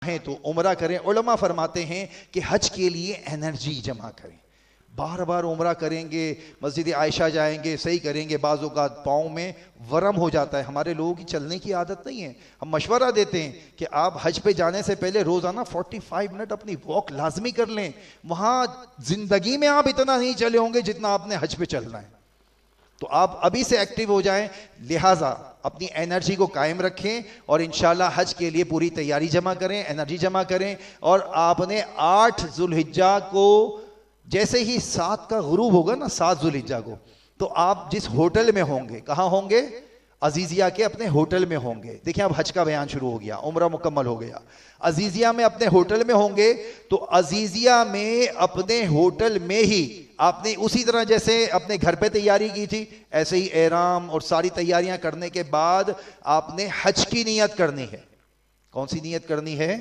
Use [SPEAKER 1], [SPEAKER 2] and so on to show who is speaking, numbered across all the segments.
[SPEAKER 1] چاہیں تو عمرہ کریں. علماء فرماتے ہیں کہ حج کے لیے انرجی جمع کریں. بار بار عمرہ کریں گے, مسجد عائشہ جائیں گے, صحیح کریں گے, بعض اوقات پاؤں میں ورم ہو جاتا ہے. ہمارے لوگوں کی چلنے کی عادت نہیں ہے. ہم مشورہ دیتے ہیں کہ آپ حج پہ جانے سے پہلے روزانہ 45 منٹ اپنی واک لازمی کر لیں. وہاں زندگی میں آپ اتنا نہیں چلے ہوں گے جتنا آپ نے حج پہ چلنا ہے. تو آپ ابھی سے ایکٹیو ہو جائیں. لہٰذا اپنی انرجی کو قائم رکھیں اور انشاءاللہ حج کے لیے پوری تیاری جمع کریں, انرجی جمع کریں. اور آپ نے 8 ذوالحجہ کو, جیسے ہی 7 کا غروب ہوگا نا, 7 ذوالحجہ کو, تو آپ جس ہوٹل میں ہوں گے, کہاں ہوں گے؟ عزیزیہ کے اپنے ہوٹل میں ہوں گے. دیکھیں اب حج کا بیان شروع ہو گیا, عمرہ مکمل ہو گیا. عزیزیہ میں اپنے ہوٹل میں ہوں گے, تو عزیزیہ میں اپنے ہوٹل میں ہی آپ نے اسی طرح جیسے اپنے گھر پہ تیاری کی تھی, ایسے ہی احرام اور ساری تیاریاں کرنے کے بعد آپ نے حج کی نیت کرنی ہے. کون سی نیت کرنی ہے؟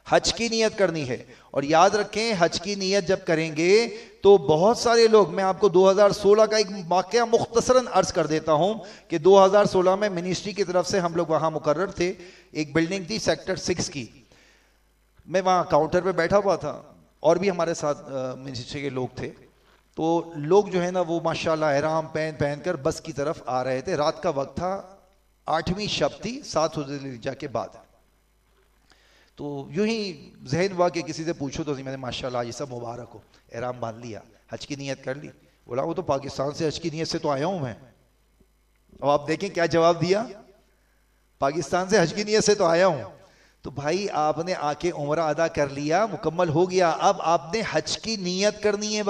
[SPEAKER 1] حج کی نیت کرنی ہے. اور یاد رکھیں, حج کی نیت جب کریں گے تو بہت سارے لوگ, میں آپ کو 2016 کا ایک واقعہ مختصراً عرض کر دیتا ہوں کہ 2016 میں منسٹری کی طرف سے ہم لوگ وہاں مقرر تھے. ایک بلڈنگ تھی سیکٹر 6 کی, میں وہاں کاؤنٹر پہ بیٹھا ہوا تھا, اور بھی ہمارے ساتھ منسٹری کے لوگ تھے. تو لوگ جو ہے نا وہ ماشاءاللہ احرام پہن کر بس کی طرف آ رہے تھے. رات کا وقت تھا, 8ویں شب تھی 7 ذوالحجہ کے بعد. تو یوں ہی ذہن ہوا کہ کسی سے پوچھو تو میں نے ماشاءاللہ یہ سب مبارک ہو, احرام باندھ لیا, حج کی نیت کر لی. بولا وہ تو پاکستان سے حج کی نیت سے تو آیا ہوں میں. اب آپ دیکھیں کیا جواب دیا, پاکستان سے حج کی نیت سے تو آیا ہوں. تو بھائی آپ نے آ کے عمرہ ادا کر لیا, مکمل ہو گیا. اب آپ نے حج کی نیت کرنی ہے,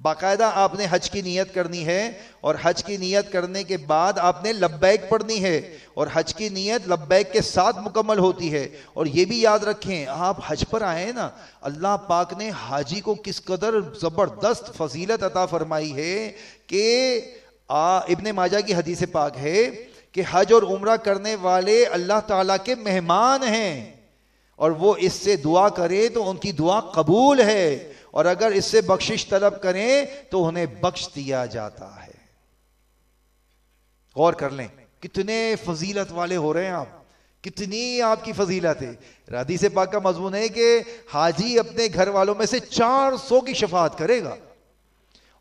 [SPEAKER 1] باقاعدہ آپ نے حج کی نیت کرنی ہے. اور حج کی نیت کرنے کے بعد آپ نے لبیک پڑھنی ہے, اور حج کی نیت لبیک کے ساتھ مکمل ہوتی ہے. اور یہ بھی یاد رکھیں, آپ حج پر آئے نا, اللہ پاک نے حاجی کو کس قدر زبردست فضیلت عطا فرمائی ہے کہ ابن ماجہ کی حدیث پاک ہے کہ حج اور عمرہ کرنے والے اللہ تعالیٰ کے مہمان ہیں, اور وہ اس سے دعا کرے تو ان کی دعا قبول ہے, اور اگر اس سے بخشش طلب کریں تو انہیں بخش دیا جاتا ہے. غور کر لیں کتنے فضیلت والے ہو رہے ہیں آپ, کتنی آپ کی فضیلت ہے. حدیث پاک کا مضمون ہے کہ حاجی اپنے گھر والوں میں سے 400 کی شفاعت کرے گا,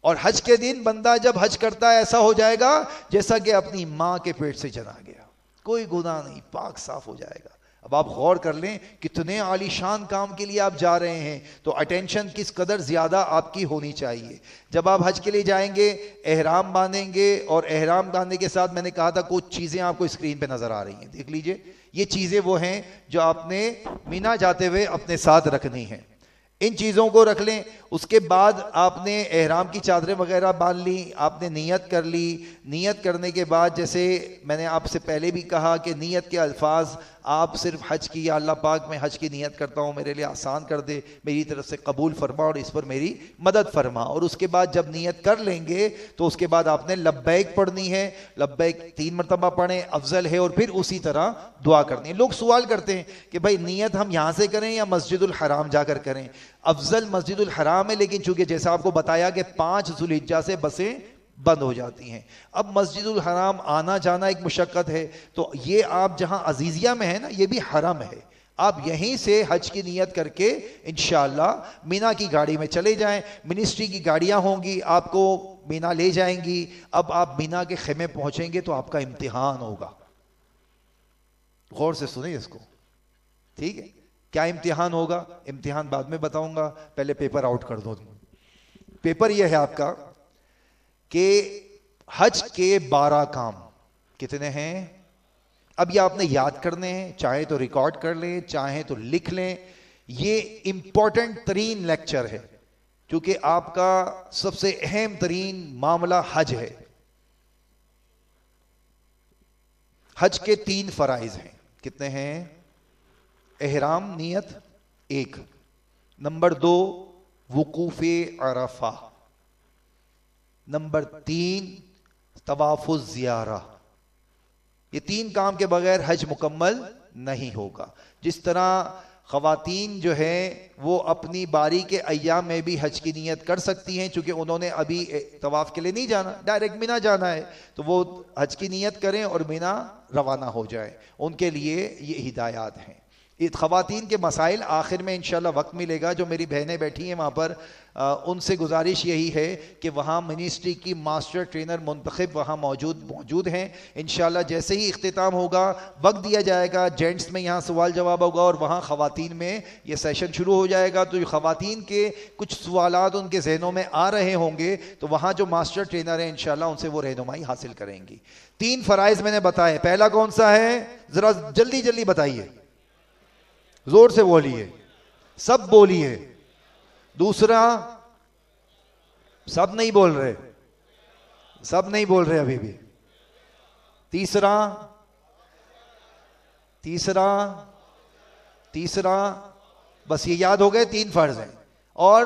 [SPEAKER 1] اور حج کے دن بندہ جب حج کرتا ہے ایسا ہو جائے گا جیسا کہ اپنی ماں کے پیٹ سے جنا گیا, کوئی گناہ نہیں, پاک صاف ہو جائے گا. اب آپ غور کر لیں کتنے عالی شان کام کے لیے آپ جا رہے ہیں, تو اٹینشن کس قدر زیادہ آپ کی ہونی چاہیے. جب آپ حج کے لیے جائیں گے, احرام باندھیں گے, اور احرام باندھنے کے ساتھ میں نے کہا تھا کچھ چیزیں آپ کو اسکرین پہ نظر آ رہی ہیں, دیکھ لیجئے. یہ چیزیں وہ ہیں جو آپ نے مینا جاتے ہوئے اپنے ساتھ رکھنی ہیں. ان چیزوں کو رکھ لیں. اس کے بعد آپ نے احرام کی چادریں وغیرہ باندھ لی, آپ نے نیت کر لی. نیت کرنے کے بعد جیسے میں نے آپ سے پہلے بھی کہا کہ نیت کے الفاظ آپ صرف حج کی, یا اللہ پاک میں حج کی نیت کرتا ہوں, میرے لیے آسان کر دے, میری طرف سے قبول فرما اور اس پر میری مدد فرما. اور اس کے بعد جب نیت کر لیں گے تو اس کے بعد آپ نے لبیک پڑھنی ہے. لبیک 3 مرتبہ پڑھیں, افضل ہے, اور پھر اسی طرح دعا کرنی ہے. لوگ سوال کرتے ہیں کہ بھائی نیت ہم یہاں سے کریں یا مسجد الحرام جا کر کریں. افضل مسجد الحرام ہے, لیکن چونکہ جیسا آپ کو بتایا کہ 5 ذوالحجہ سے بسیں بند ہو جاتی ہیں. اب مسجد الحرام آنا جانا ایک مشقت ہے, تو یہ آپ جہاں عزیزیہ میں ہے نا, یہ بھی حرم ہے, آپ یہیں سے حج کی نیت کر کے انشاءاللہ مینا کی گاڑی میں چلے جائیں. منسٹری کی گاڑیاں ہوں گی, آپ کو مینا لے جائیں گی. اب آپ مینا کے خیمے پہنچیں گے تو آپ کا امتحان ہوگا. غور سے سنیں اس کو, ٹھیک ہے؟ کیا امتحان ہوگا؟ امتحان بعد میں بتاؤں گا, پہلے پیپر آؤٹ کر دو. پیپر یہ ہے آپ کا کہ حج کے 12 کام کتنے ہیں. اب یہ آپ نے یاد کرنے ہیں, چاہے تو ریکارڈ کر لیں, چاہے تو لکھ لیں. یہ امپورٹنٹ ترین لیکچر ہے کیونکہ آپ کا سب سے اہم ترین معاملہ حج ہے. حج کے 3 فرائض ہیں. کتنے ہیں؟ احرام نیت 1, نمبر 2 وقوف عرفہ, نمبر 3 طواف الزیارہ. یہ 3 کام کے بغیر حج مکمل نہیں ہوگا. جس طرح خواتین جو ہیں وہ اپنی باری کے ایام میں بھی حج کی نیت کر سکتی ہیں، چونکہ انہوں نے ابھی طواف کے لیے نہیں جانا، ڈائریکٹ مینا جانا ہے، تو وہ حج کی نیت کریں اور مینا روانہ ہو جائیں، ان کے لیے یہ ہدایات ہیں۔ خواتین کے مسائل آخر میں انشاءاللہ وقت ملے گا، جو میری بہنیں بیٹھی ہیں وہاں پر ان سے گزارش یہی ہے کہ وہاں منسٹری کی ماسٹر ٹرینر منتخب وہاں موجود ہیں، انشاءاللہ جیسے ہی اختتام ہوگا وقت دیا جائے گا، جینٹس میں یہاں سوال جواب ہوگا اور وہاں خواتین میں یہ سیشن شروع ہو جائے گا، تو خواتین کے کچھ سوالات ان کے ذہنوں میں آ رہے ہوں گے تو وہاں جو ماسٹر ٹرینر ہیں انشاءاللہ ان سے وہ رہنمائی حاصل کریں گی۔ 3 فرائض میں نے بتائے، پہلا کون سا ہے؟ ذرا جلدی جلدی بتائیے، زور سے بولیے، سب بولیے۔ دوسرا، سب نہیں بول رہے، سب نہیں بول رہے ابھی بھی۔ تیسرا بس یہ یاد ہو گئے، 3 فرض ہیں، اور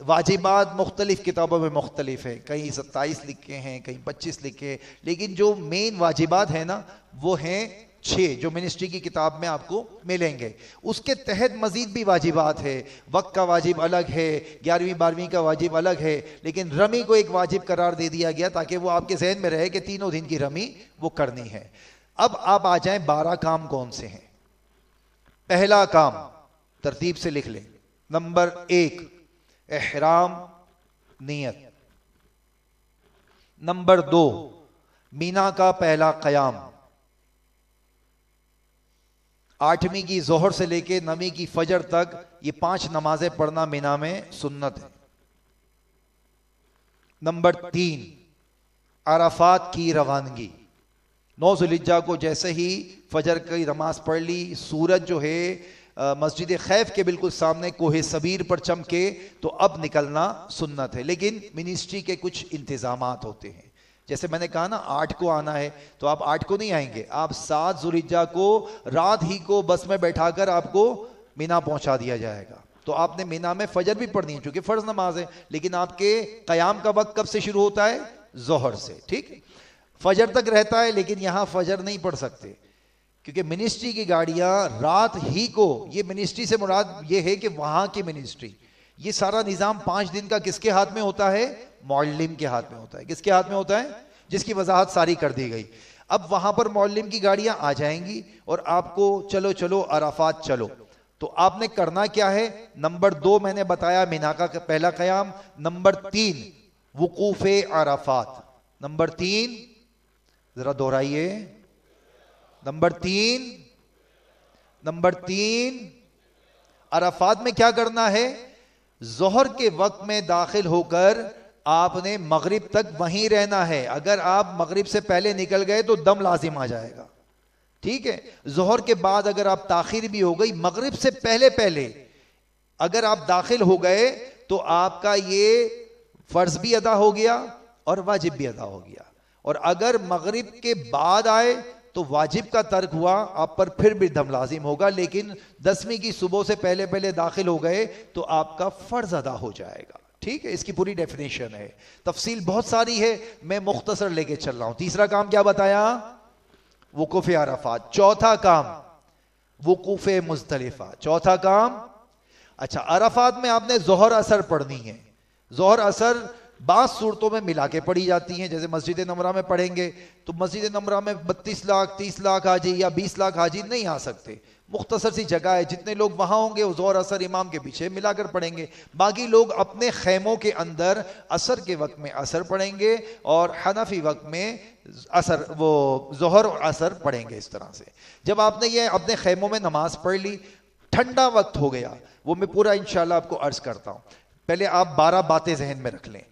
[SPEAKER 1] واجبات مختلف کتابوں میں مختلف ہیں، کہیں 27 لکھے ہیں، کہیں 25 لکھے، لیکن جو مین واجبات ہیں نا وہ ہیں 6 جو منسٹری کی کتاب میں آپ کو ملیں گے۔ اس کے تحت مزید بھی واجبات ہے، وقت کا واجب الگ ہے، 11ویں 12ویں کا واجب الگ ہے، لیکن رمی کو ایک واجب قرار دے دیا گیا تاکہ وہ آپ کے ذہن میں رہے کہ تینوں دن کی رمی وہ کرنی ہے۔ اب آپ آ جائیں 12 کام کون سے ہیں۔ پہلا کام ترتیب سے لکھ لیں، نمبر 1 احرام نیت، نمبر 2 مینا کا پہلا قیام، 8ویں کی ظہر سے لے کے 9ویں کی فجر تک یہ 5 نمازیں پڑھنا مینا میں سنت ہے۔ نمبر 3 عرفات کی روانگی، 9 ذوالحجہ کو جیسے ہی فجر کی نماز پڑھ لی، سورج جو ہے مسجد خیف کے بالکل سامنے کوہ صبیر پر چمکے تو اب نکلنا سنت ہے، لیکن منسٹری کے کچھ انتظامات ہوتے ہیں، جیسے میں نے کہا نا 8 کو آنا ہے تو آپ 8 کو نہیں آئیں گے، آپ 7 ذوالحجہ کو رات ہی کو بس میں بیٹھا کر آپ کو مینا پہنچا دیا جائے گا، تو آپ نے مینا میں فجر بھی پڑھنی ہے چونکہ فرض نماز ہے، لیکن آپ کے قیام کا وقت کب سے شروع ہوتا ہے؟ ظہر سے، ٹھیک، فجر تک رہتا ہے، لیکن یہاں فجر نہیں پڑھ سکتے کیونکہ منسٹری کی گاڑیاں رات ہی کو، یہ منسٹری سے مراد یہ ہے کہ وہاں کی منسٹری، یہ سارا نظام 5 دن کا کس کے ہاتھ میں ہوتا ہے؟ معلم کے ہاتھ میں ہوتا ہے۔ کس کے ہاتھ میں ہوتا ہے؟ جس کی وضاحت ساری کر دی گئی۔ اب وہاں پر معلم کی گاڑیاں آ جائیں گی اور آپ کو چلو عرفات چلو، تو آپ نے کرنا کیا ہے؟ نمبر 2 میں نے بتایا مینا کا پہلا قیام، نمبر 3 وقوف عرفات، نمبر 3 ذرا دہرائیے، نمبر 3 عرفات میں کیا کرنا ہے؟ ظہر کے وقت میں داخل ہو کر آپ نے مغرب تک وہیں رہنا ہے، اگر آپ مغرب سے پہلے نکل گئے تو دم لازم آ جائے گا، ٹھیک ہے؟ ظہر کے بعد اگر آپ تاخیر بھی ہو گئی، مغرب سے پہلے اگر آپ داخل ہو گئے تو آپ کا یہ فرض بھی ادا ہو گیا اور واجب بھی ادا ہو گیا، اور اگر مغرب کے بعد آئے تو واجب کا ترک ہوا، آپ پر پھر بھی دم لازم ہوگا، لیکن 10ویں کی صبح سے پہلے داخل ہو گئے تو آپ کا فرض ادا ہو جائے گا، ٹھیک ہے؟ اس کی پوری ڈیفینیشن ہے، تفصیل بہت ساری ہے، میں مختصر لے کے چل رہا ہوں۔ تیسرا کام کیا بتایا؟ وقوف عرفات۔ چوتھا کام وقوف مزدلفہ۔ چوتھا کام، اچھا عرفات میں آپ نے ظہر اثر پڑھنی ہے، ظہر اثر بعض صورتوں میں ملا کے پڑھی جاتی ہیں، جیسے مسجد نمرہ میں پڑھیں گے تو مسجد نمرہ میں 32 لاکھ 30 لاکھ حاجی یا 20 لاکھ حاجی نہیں آ سکتے، مختصر سی جگہ ہے، جتنے لوگ وہاں ہوں گے وہ ظہر اثر امام کے پیچھے ملا کر پڑھیں گے، باقی لوگ اپنے خیموں کے اندر اثر کے وقت میں اثر پڑھیں گے اور حنفی وقت میں اثر، وہ ظہر اور اثر پڑھیں گے۔ اس طرح سے جب آپ نے یہ اپنے خیموں میں نماز پڑھ لی، ٹھنڈا وقت ہو گیا، وہ میں پورا انشاءاللہ آپ کو عرض کرتا ہوں، پہلے آپ 12 باتیں ذہن میں رکھ لیں۔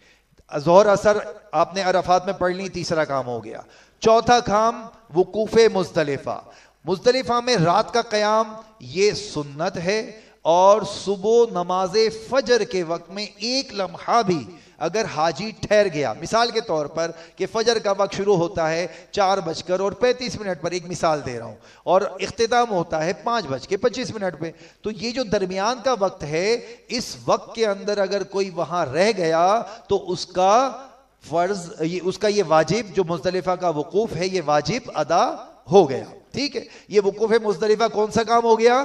[SPEAKER 1] ظہر اثر آپ نے عرفات میں پڑھ لی، تیسرا کام ہو گیا۔ چوتھا کام وقوف مزدلفہ۔ مزدلفہ میں رات کا قیام یہ سنت ہے، اور صبح نماز فجر کے وقت میں ایک لمحہ بھی اگر حاجی ٹھہر گیا، مثال کے طور پر کہ فجر کا وقت شروع ہوتا ہے 4:35 پر، ایک مثال دے رہا ہوں، اور اختتام ہوتا ہے 5:25 پہ، تو یہ جو درمیان کا وقت ہے، اس وقت کے اندر اگر کوئی وہاں رہ گیا تو اس کا فرض، اس کا یہ واجب جو مزدلفہ کا وقوف ہے یہ واجب ادا ہو گیا، ٹھیک ہے؟ یہ وقوف مزدلفہ کون سا کام ہو گیا؟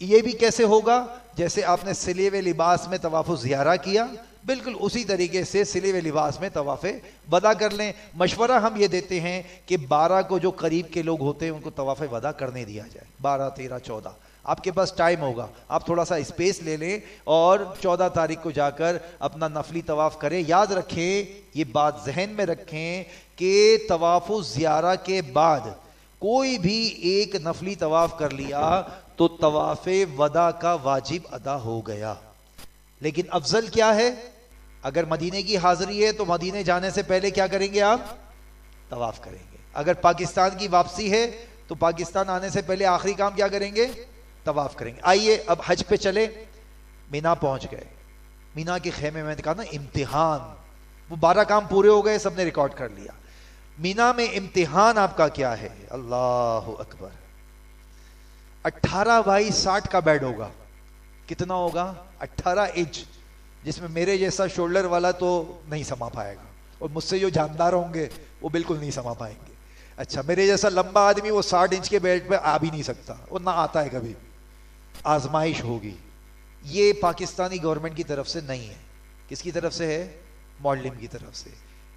[SPEAKER 1] یہ بھی کیسے ہوگا؟ جیسے آپ نے سلے ہوئے لباس میں طواف زیارہ کیا، بالکل اسی طریقے سے سلے ہوئے لباس میں طواف وداع کر لیں۔ مشورہ ہم یہ دیتے ہیں کہ 12 کو جو قریب کے لوگ ہوتے ہیں ان کو طواف وداع کرنے دیا جائے، 12 13 14 آپ کے پاس ٹائم ہوگا، آپ تھوڑا سا اسپیس لے لیں اور 14 تاریخ کو جا کر اپنا نفلی طواف کریں۔ یاد رکھیں، یہ بات ذہن میں رکھیں کہ طواف زیارہ کے بعد کوئی بھی ایک نفلی طواف کر لیا تو طواف وداع کا واجب ادا ہو گیا۔ لیکن افضل کیا ہے؟ اگر مدینے کی حاضری ہے تو مدینے جانے سے پہلے کیا کریں گے؟ آپ طواف کریں گے۔ اگر پاکستان کی واپسی ہے تو پاکستان آنے سے پہلے آخری کام کیا کریں گے؟ طواف کریں گے۔ آئیے اب حج پہ چلے۔ مینا پہنچ گئے، مینا کے خیمے میں کہا نا امتحان، وہ 12 کام پورے ہو گئے، سب نے ریکارڈ کر لیا۔ مینا میں امتحان آپ کا کیا ہے؟ اللہ اکبر، 18 بائی 60 کا بیڈ ہوگا۔ کتنا ہوگا؟ 18 انچ، جس میں میرے جیسا شولڈر والا تو نہیں سما پائے گا، اور مجھ سے جو جاندار ہوں گے وہ بالکل نہیں سما پائیں گے۔ اچھا، میرے جیسا لمبا آدمی وہ 60 انچ کے بیڈ پہ آ بھی نہیں سکتا، وہ نہ آتا ہے کبھی۔ آزمائش ہوگی، یہ پاکستانی گورنمنٹ کی طرف سے نہیں ہے۔ کس کی طرف سے ہے؟ معلم کی طرف سے۔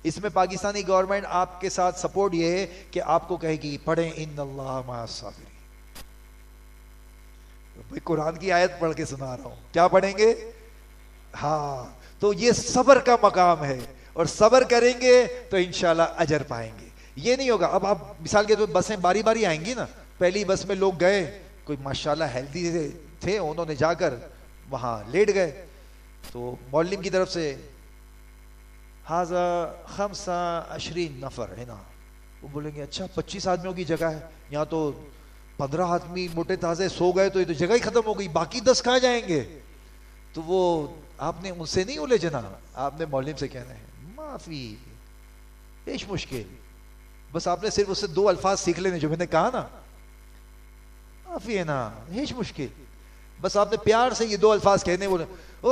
[SPEAKER 1] اس میں پاکستانی گورنمنٹ آپ کے ساتھ سپورٹ یہ ہے کہ آپ کو کہے گی پڑھیں ان اللہ مع الصابرین۔ بھائی قرآن کی آیت پڑھ کے سنا رہا ہوں، کیا پڑھیں گے؟ ہاں، تو یہ صبر کا مقام ہے، اور صبر کریں گے تو انشاءاللہ اجر پائیں گے۔ یہ نہیں ہوگا اب آپ مثال کے طور پر بسیں باری باری آئیں گی نا، پہلی بس میں لوگ گئے، کوئی ماشاءاللہ ہیلدی تھے، انہوں نے جا کر وہاں لیٹ گئے، تو معلم کی طرف سے ھذا 25 نفر ہے نا، وہ بولیں گے اچھا 25 آدمیوں کی جگہ ہے، یہاں تو 15 آدمی موٹے تازے سو گئے تو یہ تو جگہ ہی ختم ہو گئی، باقی 10 کہاں جائیں گے؟ تو وہ آپ نے ان سے نہیں الجھنا، آپ نے معلم سے کہنا ہے معافی، ایش مشکل، بس آپ نے صرف اس سے 2 الفاظ سیکھ لینے جو میں نے کہا نا، معافی ہے نا، ایش مشکل، بس آپ نے پیار سے یہ 2 الفاظ کہنے، بولے او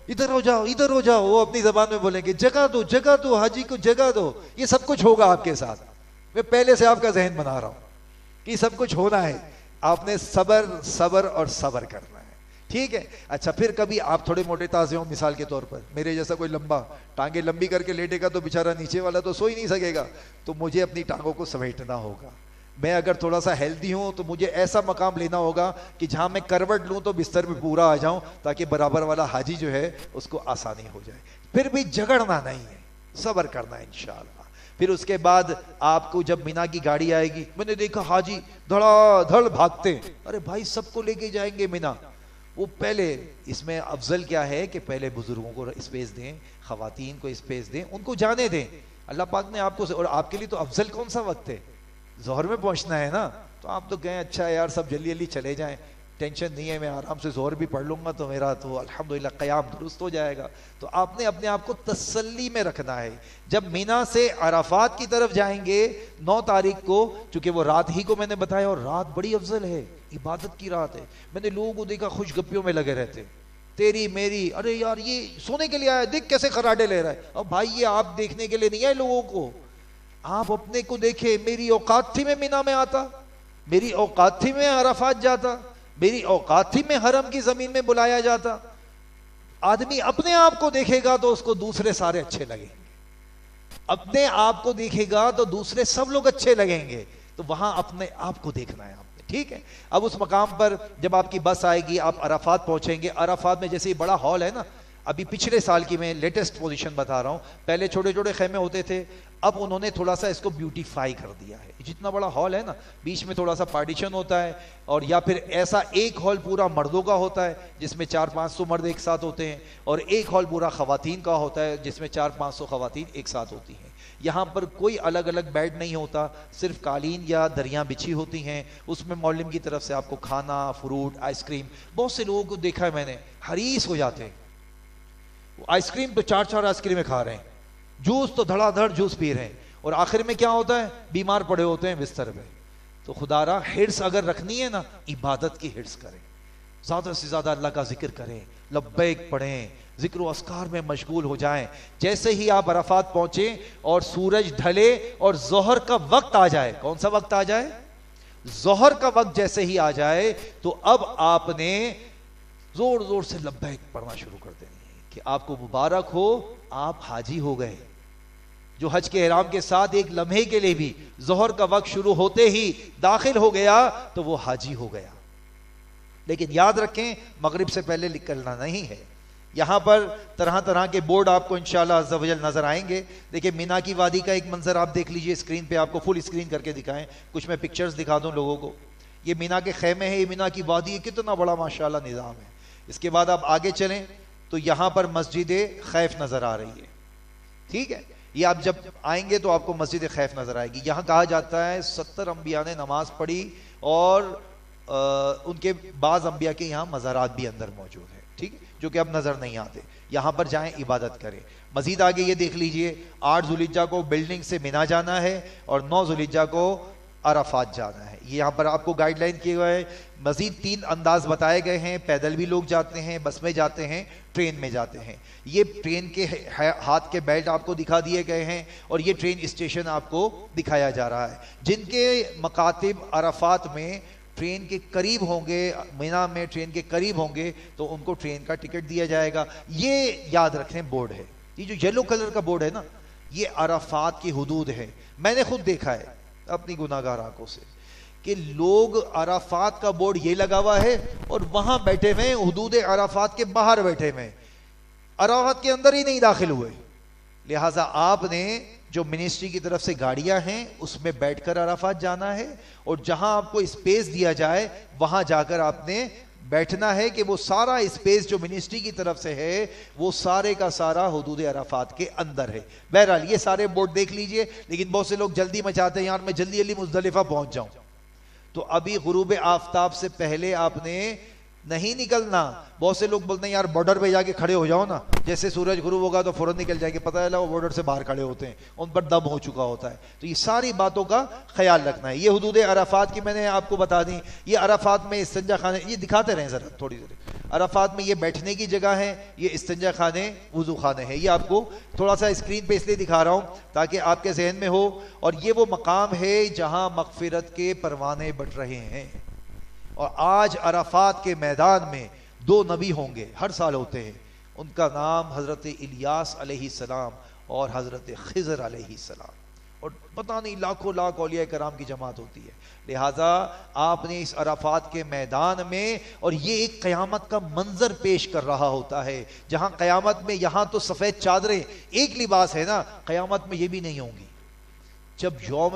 [SPEAKER 1] ادھر ہو جاؤ ادھر ہو جاؤ، وہ اپنی زبان میں بولیں گے جگہ دو جگہ دو، حاجی کو جگہ دو۔ یہ سب کچھ ہوگا آپ کے ساتھ، میں پہلے سے آپ کا ذہن بنا رہا ہوں کہ یہ سب کچھ ہونا ہے، آپ نے صبر صبر اور صبر کرنا ہے، ٹھیک ہے؟ اچھا، پھر کبھی آپ تھوڑے موٹے تازے ہوں، مثال کے طور پر میرے جیسا کوئی لمبا ٹانگیں لمبی کر کے لیٹے گا تو بیچارہ نیچے والا تو سو ہی نہیں سکے گا، تو مجھے اپنی ٹانگوں کو سمیٹنا ہوگا۔ میں اگر تھوڑا سا ہیلدی ہوں تو مجھے ایسا مقام لینا ہوگا کہ جہاں میں کروٹ لوں تو بستر میں پورا آ جاؤں، تاکہ برابر والا حاجی جو ہے اس کو آسانی ہو جائے۔ پھر بھی جھگڑنا نہیں ہے، صبر کرنا ہے انشاءاللہ۔ پھر اس کے بعد آپ کو جب مینا کی گاڑی آئے گی، میں نے دیکھا حاجی دھڑا دھڑ بھاگتے، ارے بھائی سب کو لے کے جائیں گے مینا۔ وہ پہلے اس میں افضل کیا ہے کہ پہلے بزرگوں کو اسپیس دیں، خواتین کو اسپیس دیں، ان کو جانے دیں۔ اللہ پاک نے آپ کو، اور آپ کے لیے تو افضل کون سا وقت ہے؟ ظہر میں پہنچنا ہے نا، تو آپ تو کہیں اچھا یار سب جلدی جلدی چلے جائیں، ٹینشن نہیں ہے، میں آرام سے ظہر بھی پڑھ لوں گا تو میرا تو الحمدللہ قیام درست ہو جائے گا۔ تو آپ نے اپنے آپ کو تسلی میں رکھنا ہے۔ جب مینا سے عرفات کی طرف جائیں گے 9 تاریخ کو، چونکہ وہ رات ہی کو میں نے بتایا، اور رات بڑی افضل ہے، عبادت کی رات ہے۔ میں نے لوگوں کو دیکھا خوش گپیوں میں لگے رہتے، تیری میری، ارے یار یہ سونے کے لیے آیا، دیکھ کیسے خراٹے لے رہا ہے۔ اب بھائی یہ آپ دیکھنے کے لیے نہیں آئے لوگوں کو، آپ اپنے کو دیکھے۔ میری اوقات تھی میں مینا میں آتا، میری اوقات تھی میں عرفات جاتا، میری اوقات تھی میں حرم کی زمین میں بلایا جاتا۔ آدمی اپنے آپ کو دیکھے گا تو اس کو دوسرے سارے اچھے لگیں گے، اپنے آپ کو دیکھے گا تو دوسرے سب لوگ اچھے لگیں گے، تو وہاں اپنے آپ کو دیکھنا ہے آپ نے، ٹھیک ہے؟ اب اس مقام پر جب آپ کی بس آئے گی، آپ عرفات پہنچیں گے۔ عرفات میں جیسے بڑا ہال ہے نا، ابھی پچھلے سال کی میں لیٹسٹ پوزیشن بتا رہا ہوں، پہلے چھوٹے چھوٹے خیمے ہوتے تھے، اب انہوں نے تھوڑا سا اس کو بیوٹیفائی کر دیا ہے۔ جتنا بڑا ہال ہے نا، بیچ میں تھوڑا سا پارٹیشن ہوتا ہے، اور یا پھر ایسا ایک ہال پورا مردوں کا ہوتا ہے جس میں 400-500 مرد ایک ساتھ ہوتے ہیں، اور ایک ہال پورا خواتین کا ہوتا ہے جس میں 400-500 خواتین ایک ساتھ ہوتی ہیں۔ یہاں پر کوئی الگ الگ بیڈ نہیں ہوتا، صرف قالین یا دریاں بچھی ہوتی ہیں، اس میں معلم کی طرف سے آپ کو کھانا، فروٹ، آئس کریم۔ بہت سے لوگوں کو دیکھا ہے میں نے، حریص ہو جاتے ہیں، آئس کریم تو 4 آئس کریمیں کھا رہے ہیں، جوس تو دھڑا دھڑ جوس پی رہے ہیں، اور آخر میں کیا ہوتا ہے؟ بیمار پڑے ہوتے ہیں بستر میں۔ تو خدا را حرص اگر رکھنی ہے نا، عبادت کی حرص کریں، زیادہ سے زیادہ اللہ کا ذکر کریں، لبیک پڑھیں، ذکر و اذکار میں مشغول ہو جائیں۔ جیسے ہی آپ عرفات پہنچیں اور سورج ڈھلے اور ظہر کا وقت آ جائے، کون سا وقت آ جائے؟ ظہر کا وقت جیسے ہی آ جائے تو اب آپ نے زور زور سے لبیک پڑھنا شروع کر دینی ہے کہ آپ کو مبارک ہو، آپ حاجی ہو گئے. جو حج کے احرام کے ساتھ ایک لمحے کے لیے بھی ظہر کا وقت شروع ہوتے ہی داخل ہو گیا تو وہ حاجی ہو گیا. لیکن یاد رکھیں مغرب سے پہلے نکلنا نہیں ہے. یہاں پر طرح طرح کے بورڈ آپ کو انشاءاللہ عز و جل نظر آئیں گے. دیکھیں مینا کی وادی کا ایک منظر آپ دیکھ لیجئے اسکرین پہ، آپ کو فل اسکرین کر کے دکھائیں، کچھ میں پکچرز دکھا دوں لوگوں کو. یہ مینا کے خیمے ہیں، یہ مینا کی وادی ہے، کتنا بڑا ماشاءاللہ نظام ہے. اس کے بعد آپ آگے چلیں تو یہاں پر مسجد خیف نظر آ رہی ہے. ٹھیک ہے، یہ آپ جب آئیں گے تو آپ کو مسجد خیف نظر آئے گی. یہاں کہا جاتا ہے 70 انبیاء نے نماز پڑھی اور ان کے بعض انبیاء کے یہاں مزارات بھی اندر موجود ہیں، ٹھیک ہے، جو کہ اب نظر نہیں آتے. یہاں پر جائیں عبادت کریں. مزید آگے یہ دیکھ لیجئے 8 ذوالحجہ کو بلڈنگ سے مینا جانا ہے اور 9 ذوالحجہ کو عرفات جانا ہے. یہ یہاں پر آپ کو گائیڈ لائن کیے ہوئے ہیں. مزید 3 انداز بتائے گئے ہیں، پیدل بھی لوگ جاتے ہیں، بس میں جاتے ہیں، ٹرین میں جاتے ہیں. یہ ٹرین کے ہاتھ کے بیلٹ آپ کو دکھا دیے گئے ہیں اور یہ ٹرین اسٹیشن آپ کو دکھایا جا رہا ہے. جن کے مکاتب عرفات میں ٹرین کے قریب ہوں گے، مینا میں ٹرین کے قریب ہوں گے تو ان کو ٹرین کا ٹکٹ دیا جائے گا. یہ یاد رکھیں بورڈ ہے، یہ جو یلو کلر کا بورڈ ہے نا، یہ عرفات کی حدود ہے. میں نے خود دیکھا ہے اپنی گناہگار آنکھوں سے کہ لوگ عرفات کا بورڈ یہ لگا ہوا ہے اور وہاں بیٹھے ہوئے حدود عرفات کے باہر بیٹھے ہوئے، عرفات کے اندر ہی نہیں داخل ہوئے. لہٰذا آپ نے جو منسٹری کی طرف سے گاڑیاں ہیں اس میں بیٹھ کر عرفات جانا ہے اور جہاں آپ کو اسپیس دیا جائے وہاں جا کر آپ نے بیٹھنا ہے کہ وہ سارا اسپیس جو منسٹری کی طرف سے ہے وہ سارے کا سارا حدود عرفات کے اندر ہے. بہرحال یہ سارے بورڈ دیکھ لیجئے. لیکن بہت سے لوگ جلدی مچاتے ہیں، یار میں جلدی جلدی مزدلفہ پہنچ جاؤں. تو ابھی غروب آفتاب سے پہلے آپ نے نہیں نکلنا. بہت سے لوگ بولتے ہیں یار بارڈر پہ جا کے کھڑے ہو جاؤ نا، جیسے سورج غروب ہوگا تو فوراً نکل جائے گے، پتہ ہے وہ بارڈر سے باہر کھڑے ہوتے ہیں، ان پر دم ہو چکا ہوتا ہے. تو یہ ساری باتوں کا خیال رکھنا ہے. یہ حدود عرفات کی میں نے آپ کو بتا دی. یہ عرفات میں استنجا خانے، یہ دکھاتے رہیں ذرا تھوڑی دیر. عرفات میں یہ بیٹھنے کی جگہ ہے، یہ استنجا خانے وضو خانے ہیں. یہ آپ کو تھوڑا سا اسکرین پہ اس لیے دکھا رہا ہوں تاکہ آپ کے ذہن میں ہو. اور یہ وہ مقام ہے جہاں مغفرت کے پروانے بٹ رہے ہیں. اور آج عرفات کے میدان میں 2 نبی ہوں گے، ہر سال ہوتے ہیں. ان کا نام حضرت الیاس علیہ السلام اور حضرت خضر علیہ السلام. اور پتہ نہیں لاکھوں لاکھ اولیاء کرام کی جماعت ہوتی ہے. لہٰذا آپ نے اس عرفات کے میدان میں، اور یہ ایک قیامت کا منظر پیش کر رہا ہوتا ہے جہاں قیامت میں یہاں تو سفید چادریں ایک لباس ہے نا، قیامت میں یہ بھی نہیں ہوں گی. جب یوم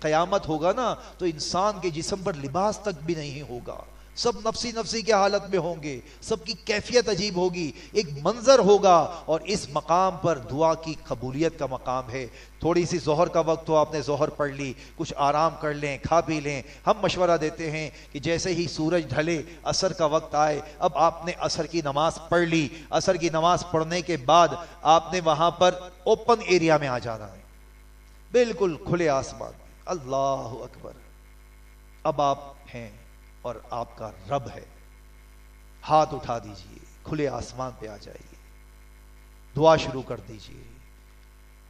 [SPEAKER 1] قیامت ہوگا نا تو انسان کے جسم پر لباس تک بھی نہیں ہوگا، سب نفسی نفسی کے حالت میں ہوں گے، سب کی کیفیت عجیب ہوگی، ایک منظر ہوگا. اور اس مقام پر دعا کی قبولیت کا مقام ہے. تھوڑی سی ظہر کا وقت ہو، آپ نے ظہر پڑھ لی، کچھ آرام کر لیں، کھا پی لیں. ہم مشورہ دیتے ہیں کہ جیسے ہی سورج ڈھلے، عصر کا وقت آئے، اب آپ نے عصر کی نماز پڑھ لی. عصر کی نماز پڑھنے کے بعد آپ نے وہاں پر اوپن ایریا میں آ جانا ہے، بالکل کھلے آسمان میں. اللہ اکبر. اب آپ ہیں اور آپ کا رب ہے. ہاتھ اٹھا دیجئے، کھلے آسمان پہ آ جائیے، دعا شروع کر دیجئے.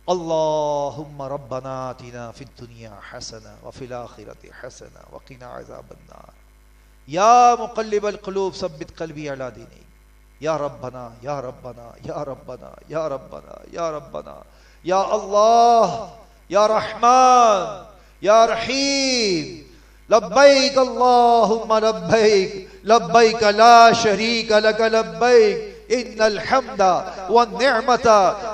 [SPEAKER 1] اللہم ربنا آتنا فی الدنیا حسنہ وفی الآخرۃ حسنہ وقنا عذاب النار. یا مقلب القلوب ثبت قلبی علی دینک. یا ربنا یا ربنا یا ربنا یا ربنا یا ربنا یا اللہ یا رحمان یا رحیم. لبیک اللہم لبیک لبیک لا شریک لک لبیک ان الحمد والنعمت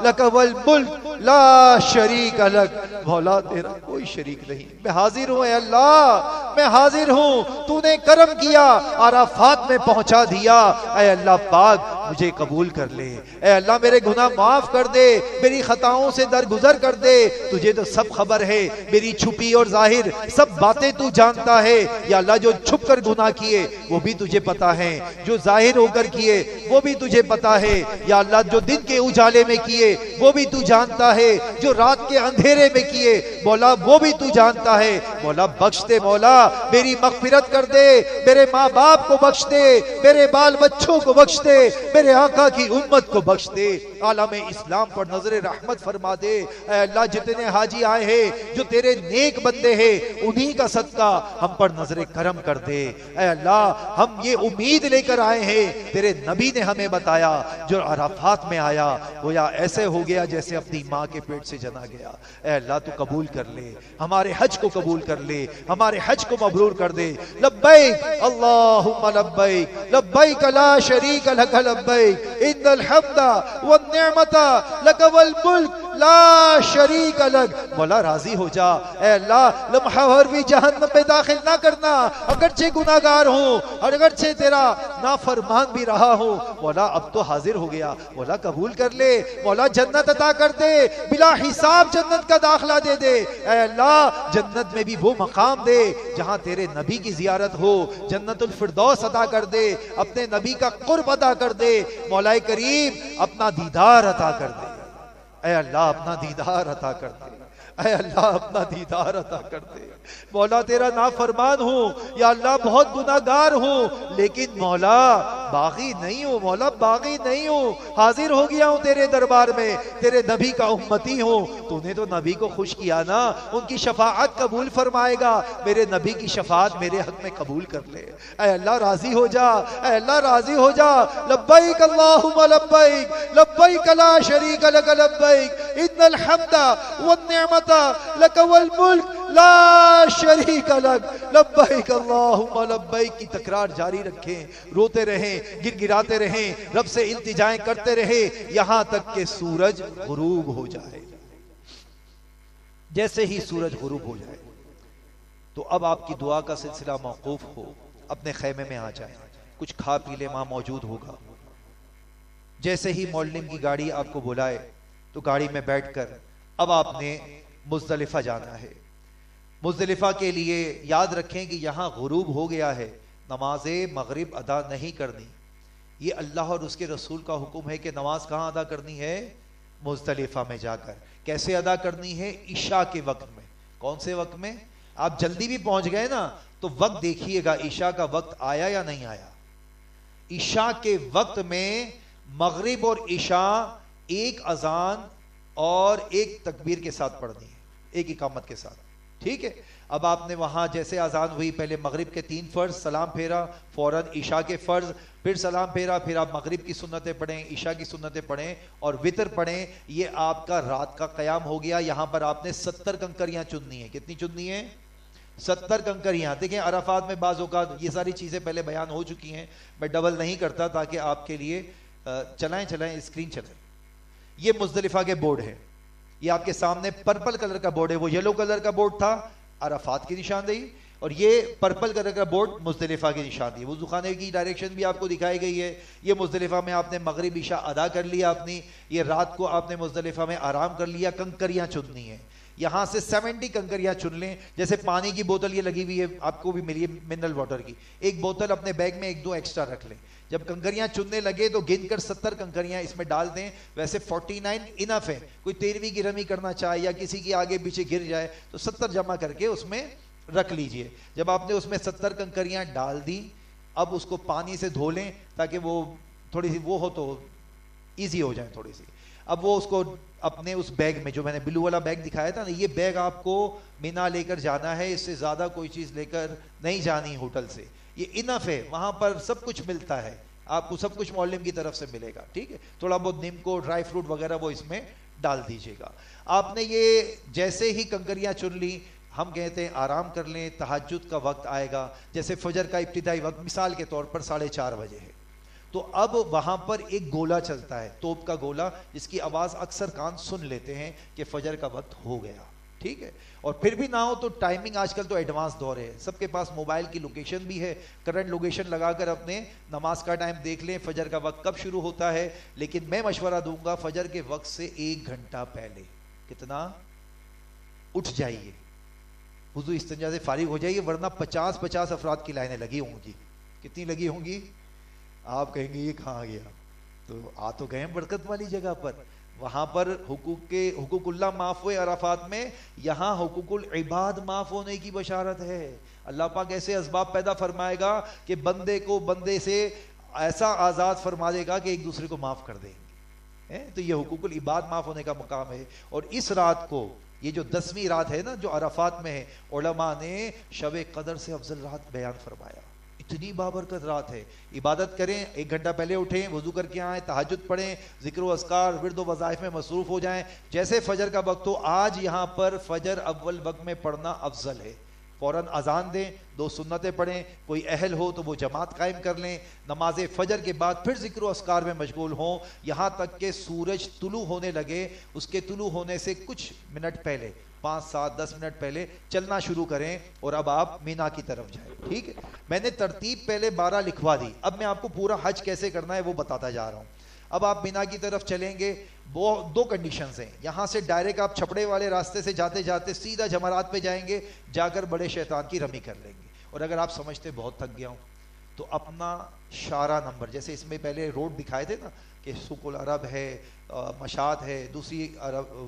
[SPEAKER 1] لک والملک لا شریک لک. مولا تیرا کوئی شریک نہیں. میں حاضر ہوں اے اللہ، میں حاضر ہوں. تو نے کرم کیا، عرفات میں پہنچا دیا. اے اللہ پاک مجھے قبول کر لے. اے اللہ میرے گناہ معاف کر دے، میری خطاؤں سے درگزر کر دے. تجھے تو سب خبر ہے، میری چھپی اور ظاہر سب باتیں تو جانتا ہے. یا اللہ جو چھپ کر گناہ کیے وہ بھی تجھے پتا ہے، جو ظاہر ہو کر کیے وہ بھی تجھے پتا ہے. یا اللہ جو دن کے اجالے میں کیے وہ بھی تو جانتا ہے، جو رات کے اندھیرے میں کیے مولا وہ بھی تو جانتا ہے. مولا بخش دے، مولا میری مغفرت کر دے، میرے ماں باپ کو بخش دے، میرے بال بچوں کو بخش دے، میرے آقا کی امت کو بخش دے، عالم اسلام پر نظر رحمت فرما دے۔ اے اللہ جتنے حاجی آئے ہیں جو تیرے نیک بندے ہیں انہی کا صدقہ ہم پر نظر کرم کر دے۔ اے اللہ ہم یہ امید لے کر آئے ہیں، تیرے نبی نے ہمیں بتایا جو عرفات میں آیا گویا ایسے ہو گیا جیسے اپنی ماں کے پیٹ سے جنا گیا۔ اے اللہ تو قبول کر لے، ہمارے حج کو قبول کر لے، ہمارے حج کو مبرور کر دے۔ لبیک اللہم لبیک، لبیک لا شریک لک لبیک، ان الحمد والنعمت لک والملک لا شریک لک۔ مولا راضی ہو جا، اے اللہ لمحہ بھر بھی جہنم میں داخل نہ کرنا، اگرچہ گناہگار ہوں اور اگرچہ تیرا نافرمان بھی رہا ہوں۔ مولا اب تو حاضر ہو گیا، مولا قبول کر لے، مولا جنت عطا کر دے، بلا حساب جنت کا داخلہ دے دے۔ اے اللہ جنت میں بھی وہ مقام دے جہاں تیرے نبی کی زیارت ہو، جنت الفردوس عطا کر دے، اپنے نبی کا قرب عطا کر دے۔ مولا کریم اپنا دیدار عطا کر دے، اے اللہ اپنا دیدار عطا کر دے، اے اللہ اپنا دیدار عطا کر دے۔ مولا تیرا نافرمان ہوں یا اللہ بہت گناہگار ہوں، لیکن مولا باغی نہیں ہوں، مولا باغی نہیں ہوں، حاضر ہو گیا ہوں تیرے دربار میں، تیرے نبی کا امتی ہوں۔ تو نے تو نبی کو خوش کیا نا، ان کی شفاعت قبول فرمائے گا، میرے نبی کی شفاعت میرے حق میں قبول کر لے۔ اے اللہ راضی ہو جا، اے اللہ راضی ہو جا۔ لبیک اللہم لبیک، لبیک لا شریک لک لبیک، ان الحمد والنعمت لک والملک لا شریک لک لبیک اللہم لبیک کی تکرار جاری رکھیں، روتے رہیں، گر گراتے رہیں، رب سے التجائیں کرتے رہیں یہاں تک کہ سورج غروب ہو جائے۔ جیسے ہی سورج غروب ہو جائے تو اب آپ کی دعا کا سلسلہ موقوف ہو، اپنے خیمے میں آ جائیں، کچھ کھا پی لے، وہاں موجود ہوگا۔ جیسے ہی مولنگ کی گاڑی آپ کو بلائے تو گاڑی میں بیٹھ کر اب آپ نے مزدلفہ جانا ہے۔ مزدلفہ کے لیے یاد رکھیں کہ یہاں غروب ہو گیا ہے، نماز مغرب ادا نہیں کرنی۔ یہ اللہ اور اس کے رسول کا حکم ہے کہ نماز کہاں ادا کرنی ہے؟ مزدلفہ میں جا کر۔ کیسے ادا کرنی ہے؟ عشاء کے وقت میں۔ کون سے وقت میں؟ آپ جلدی بھی پہنچ گئے نا تو وقت دیکھیے گا عشاء کا وقت آیا یا نہیں آیا۔ عشاء کے وقت میں مغرب اور عشاء ایک اذان اور ایک تکبیر کے ساتھ پڑھنی ہے، ایک اقامت کے ساتھ، ٹھیک ہے۔ اب آپ نے وہاں جیسے اذان ہوئی، پہلے مغرب کے 3 فرض، سلام پھیرا، فوراً عشاء کے فرض، پھر سلام پھیرا، پھر آپ مغرب کی سنتیں پڑھیں، عشاء کی سنتیں پڑھیں اور وتر پڑھیں۔ یہ آپ کا رات کا قیام ہو گیا۔ یہاں پر آپ نے 70 کنکریاں چننی ہیں۔ کتنی چننی ہیں؟ 70 کنکریاں۔ دیکھیں عرفات میں بعض اوقات یہ ساری چیزیں پہلے بیان ہو چکی ہیں، میں ڈبل نہیں کرتا تاکہ آپ کے لیے چلائیں اسکرین چلائیں۔ یہ مزدلفہ کے بورڈ ہیں، یہ آپ کے سامنے پرپل کلر کا بورڈ ہے، وہ یلو کلر کا بورڈ تھا عرفات کی نشاندہی، اور یہ پرپل کلر کا بورڈ مزدلفہ کی نشاندہی۔ وضو خانے کی ڈائریکشن بھی آپ کو دکھائی گئی ہے۔ یہ مزدلفہ میں آپ نے مغرب عشاء ادا کر لیا اپنی، یہ رات کو آپ نے مزدلفہ میں آرام کر لیا۔ کنکریاں چننی ہیں، یہاں سے 70 کنکریاں چن لیں۔ جیسے پانی کی بوتل یہ لگی ہوئی ہے، آپ کو بھی ملی ہے منرل واٹر کی، ایک بوتل اپنے بیگ میں 1-2 ایکسٹرا رکھ لیں۔ جب کنکریاں چننے لگے تو گن کر 70 کنکریاں اس میں ڈال دیں۔ ویسے 49 انف ہے، کوئی 13ویں گرمی کرنا چاہے یا کسی کی آگے پیچھے گر جائے تو 70 جمع کر کے اس میں رکھ لیجئے۔ جب آپ نے اس میں 70 کنکریاں ڈال دی، اب اس کو پانی سے دھو لیں تاکہ وہ تھوڑی سی وہ ہو تو ایزی ہو جائے تھوڑی سی۔ اب وہ اس کو اپنے اس بیگ میں، جو میں نے بلو والا بیگ دکھایا تھا نا، یہ بیگ آپ کو مینا لے کر جانا ہے، اس سے زیادہ کوئی چیز لے کر نہیں جانی ہوٹل سے، یہ انف ہے۔ وہاں پر سب کچھ ملتا ہے، آپ کو سب کچھ معلم کی طرف سے ملے گا، ٹھیک ہے۔ تھوڑا بہت نیم کو ڈرائی فروٹ وغیرہ وہ اس میں ڈال دیجیے گا۔ آپ نے یہ جیسے ہی کنکریاں چن لی، ہم کہتے ہیں آرام کر لیں، تہجد کا وقت آئے گا۔ جیسے فجر کا ابتدائی وقت مثال کے طور پر 4:30 بجے ہے، تو اب وہاں پر ایک گولا چلتا ہے، توپ کا گولا، جس کی آواز اکثر کان سن لیتے ہیں کہ فجر کا وقت ہو گیا، ٹھیک ہے۔ اور پھر بھی نہ ہو تو ٹائمنگ، آج کل تو ایڈوانس دور ہے، سب کے پاس موبائل کی لوکیشن بھی ہے، کرنٹ لوکیشن لگا کر اپنے نماز کا ٹائم دیکھ لیں، فجر کا وقت کب شروع ہوتا ہے۔ لیکن میں مشورہ دوں گا فجر کے وقت سے 1 گھنٹہ پہلے کتنا اٹھ جائیے، وضو استنجا سے فارغ ہو جائیے، ورنہ 50 افراد کی لائنیں لگی ہوں گی۔ کتنی لگی ہوں گی؟ آپ کہیں گے یہ کہاں گیا، تو آ تو گئے برکت والی جگہ پر۔ وہاں پر حقوق اللہ معاف ہوئے عرفات میں، یہاں حقوق العباد معاف ہونے کی بشارت ہے۔ اللہ پاک ایسے اسباب پیدا فرمائے گا کہ بندے کو بندے سے ایسا آزاد فرما دے گا کہ ایک دوسرے کو معاف کر دیں گے. تو یہ حقوق العباد معاف ہونے کا مقام ہے. اور اس رات کو، یہ جو 10ویں رات ہے نا جو عرفات میں ہے، علماء نے شب قدر سے افضل رات بیان فرمایا. اتنی بابرکت رات ہے. عبادت کریں، 1 گھنٹہ پہلے اٹھیں، وضو کر کے آئیں، تہجد پڑھیں، ذکر و اذکار ورد و وظائف میں مصروف ہو جائیں. جیسے فجر کا وقت ہو، آج یہاں پر فجر اول وقت میں پڑھنا افضل ہے. فوراً اذان دیں، 2 سنتیں پڑھیں، کوئی اہل ہو تو وہ جماعت قائم کر لیں. نماز فجر کے بعد پھر ذکر و اذکار میں مشغول ہوں یہاں تک کہ سورج طلوع ہونے لگے. اس کے طلوع ہونے سے کچھ منٹ پہلے، 5 7 10 منٹ پہلے چلنا شروع کریں اور اب آپ مینا کی طرف جائیں. ٹھیک ہے، میں نے ترتیب پہلے 12 لکھوا دی. اب میں آپ کو پورا حج کیسے کرنا ہے وہ بتاتا جا رہا ہوں. اب آپ مینا کی طرف چلیں گے. وہ 2 کنڈیشنز ہیں. یہاں سے ڈائریکٹ آپ چھپڑے والے راستے سے جاتے جاتے سیدھا جمرات پہ جائیں گے، جا کر بڑے شیطان کی رمی کر لیں گے. اور اگر آپ سمجھتے بہت تھک گیا ہوں تو اپنا شارہ نمبر، جیسے اس میں پہلے روڈ دکھائے تھے نا کہ سوق العرب ہے، مشات ہے، دوسری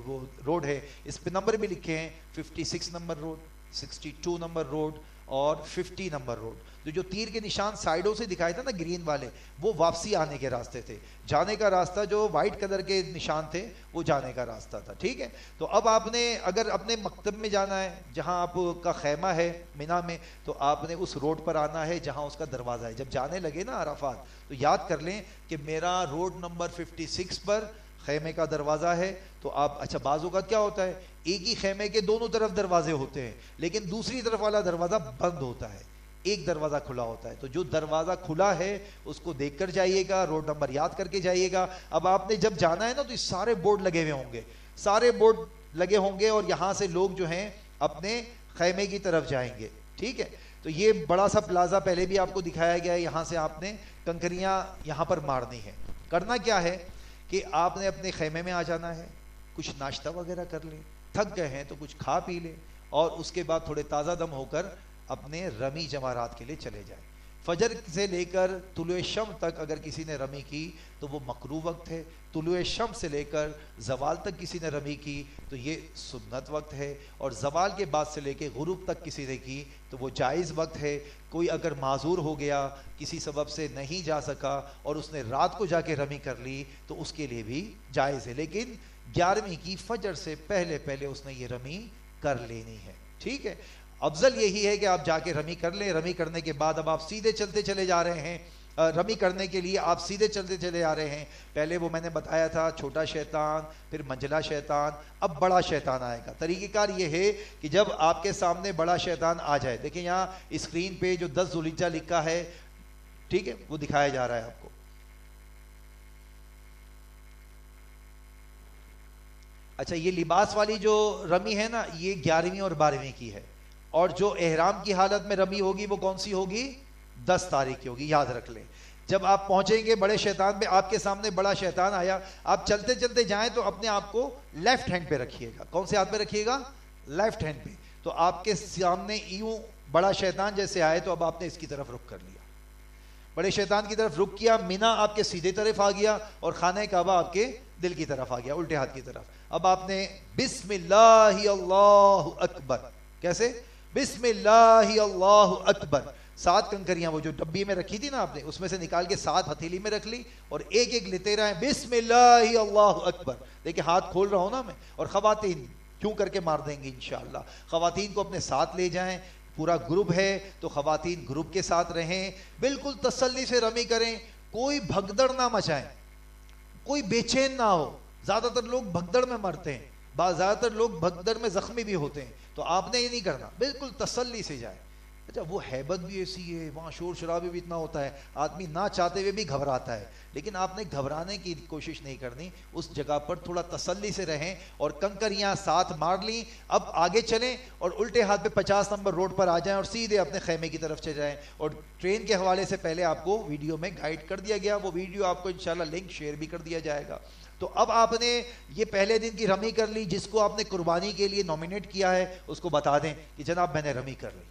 [SPEAKER 1] وہ روڈ ہے، اس پہ نمبر بھی لکھے ہیں، 56 نمبر روڈ، 62 نمبر روڈ اور 50 نمبر روڈ. تو جو تیر کے نشان سائیڈوں سے دکھائے تھے نا گرین والے، وہ واپسی آنے کے راستے تھے. جانے کا راستہ جو وائٹ کلر کے نشان تھے وہ جانے کا راستہ تھا. ٹھیک ہے، تو اب آپ نے اگر اپنے مکتب میں جانا ہے جہاں آپ کا خیمہ ہے مینا میں، تو آپ نے اس روڈ پر آنا ہے جہاں اس کا دروازہ ہے. جب جانے لگے نا عرفات تو یاد کر لیں کہ میرا روڈ نمبر 56 پر خیمے کا دروازہ ہے. تو آپ، اچھا بعض اوقات کیا ہوتا ہے، ایک ہی خیمے کے دونوں طرف دروازے ہوتے ہیں لیکن دوسری طرف والا دروازہ بند ہوتا ہے، ایک دروازہ کھلا ہوتا ہے. تو جو دروازہ کھلا ہے اس کو دیکھ کر جائیے گا، روڈ نمبر یاد کر کے جائیے گا. اب آپ نے جب جانا ہے نا تو یہ سارے بورڈ لگے ہوئے ہوں گے، سارے بورڈ لگے ہوں گے اور یہاں سے لوگ جو ہیں اپنے خیمے کی طرف جائیں گے. ٹھیک ہے، تو یہ بڑا سا پلازا پہلے بھی آپ کو دکھایا گیا ہے. یہاں سے آپ نے کنکریاں یہاں پر مارنی ہے. کرنا کیا ہے کہ آپ نے اپنے خیمے میں آ جانا ہے، کچھ ناشتہ وغیرہ کر لیں، تھک گئے ہیں تو کچھ کھا پی لیں اور اس کے بعد تھوڑے تازہ دم ہو کر اپنے رمی جمرات کے لیے چلے جائیں. فجر سے لے کر طلوع شمس تک اگر کسی نے رمی کی تو وہ مکروہ وقت ہے. طلوع شمس سے لے کر زوال تک کسی نے رمی کی تو یہ سنت وقت ہے. اور زوال کے بعد سے لے کے غروب تک کسی نے کی تو وہ جائز وقت ہے. کوئی اگر معذور ہو گیا، کسی سبب سے نہیں جا سکا اور اس نے رات کو جا کے رمی کر لی تو اس کے لیے بھی جائز ہے، لیکن 11ویں کی فجر سے پہلے پہلے اس نے یہ رمی کر لینی ہے. ٹھیک ہے، افضل یہی ہے کہ آپ جا کے رمی کر لیں. رمی کرنے کے بعد اب آپ سیدھے چلتے چلے جا رہے ہیں. رمی کرنے کے لیے آپ سیدھے چلتے چلے آ رہے ہیں. پہلے وہ میں نے بتایا تھا چھوٹا شیطان، پھر منجلا شیطان، اب بڑا شیطان آئے گا. طریقہ کار یہ ہے کہ جب آپ کے سامنے بڑا شیطان آ جائے، دیکھیں یہاں اسکرین پہ جو 10 ذوالحجہ لکھا ہے، ٹھیک ہے، وہ دکھایا جا رہا ہے آپ کو. اچھا، یہ لباس والی جو رمی ہے نا یہ 11ویں اور 12ویں کی ہے، اور جو احرام کی حالت میں رمی ہوگی وہ کون سی ہوگی؟ 10 تاریخ کی ہوگی. یاد رکھ لیں، جب آپ پہنچیں گے بڑے شیطان پہ، آپ کے سامنے بڑا شیطان آیا، آپ چلتے چلتے جائیں تو اپنے آپ کو لیفٹ ہینڈ پہ رکھیے گا. کون سے ہاتھ پہ رکھیے گا؟ لیفٹ ہینڈ پہ. تو آپ کے سامنے یوں بڑا شیطان جیسے آئے تو اب آپ نے اس کی طرف رخ کر لیا، بڑے شیطان کی طرف رخ کیا. مینا آپ کے سیدھے طرف آ گیا اور خانہ کعبہ آپ کے دل کی طرف آ گیا، الٹے ہاتھ کی طرف. اب آپ نے بسم اللہ اللہ اکبر، کیسے؟ بسم اللہ اللہ اکبر. 7 کنکریاں وہ جو ڈبی میں رکھی تھی نا آپ نے، اس میں سے نکال کے 7 ہتھیلی میں رکھ لی اور ایک ایک لیتے رہے بسم اللہ اللہ اکبر. دیکھیں ہاتھ کھول رہا ہوں نا میں. اور خواتین کیوں کر کے مار دیں گے انشاءاللہ. خواتین کو اپنے ساتھ لے جائیں. پورا گروپ ہے تو خواتین گروپ کے ساتھ رہیں. بالکل تسلی سے رمی کریں، کوئی بھگدڑ نہ مچائیں، کوئی بے چین نہ ہو. زیادہ تر لوگ بھگدڑ میں مرتے ہیں، زیادہ تر لوگ بھگدڑ میں زخمی بھی ہوتے ہیں. تو آپ نے یہ نہیں کرنا، بالکل تسلی سے جائیں. اچھا، وہ ہیبت بھی ایسی ہے، وہاں شور شرابے بھی اتنا ہوتا ہے، آدمی نہ چاہتے ہوئے بھی گھبراتا ہے، لیکن آپ نے گھبرانے کی کوشش نہیں کرنی. اس جگہ پر تھوڑا تسلی سے رہیں اور کنکریاں 7 مار لیں. اب آگے چلیں اور الٹے ہاتھ پہ 50 نمبر روڈ پر آ جائیں اور سیدھے اپنے خیمے کی طرف چلے جائیں. اور ٹرین کے حوالے سے پہلے آپ کو ویڈیو میں گائیڈ کر دیا گیا، وہ ویڈیو آپ کو انشاءاللہ لنک شیئر بھی کر دیا جائے گا. تو اب آپ نے یہ پہلے دن کی رمی کر لی. جس کو آپ نے قربانی کے لیے نومینیٹ کیا ہے اس کو بتا دیں کہ جناب میں نے رمی کر لی.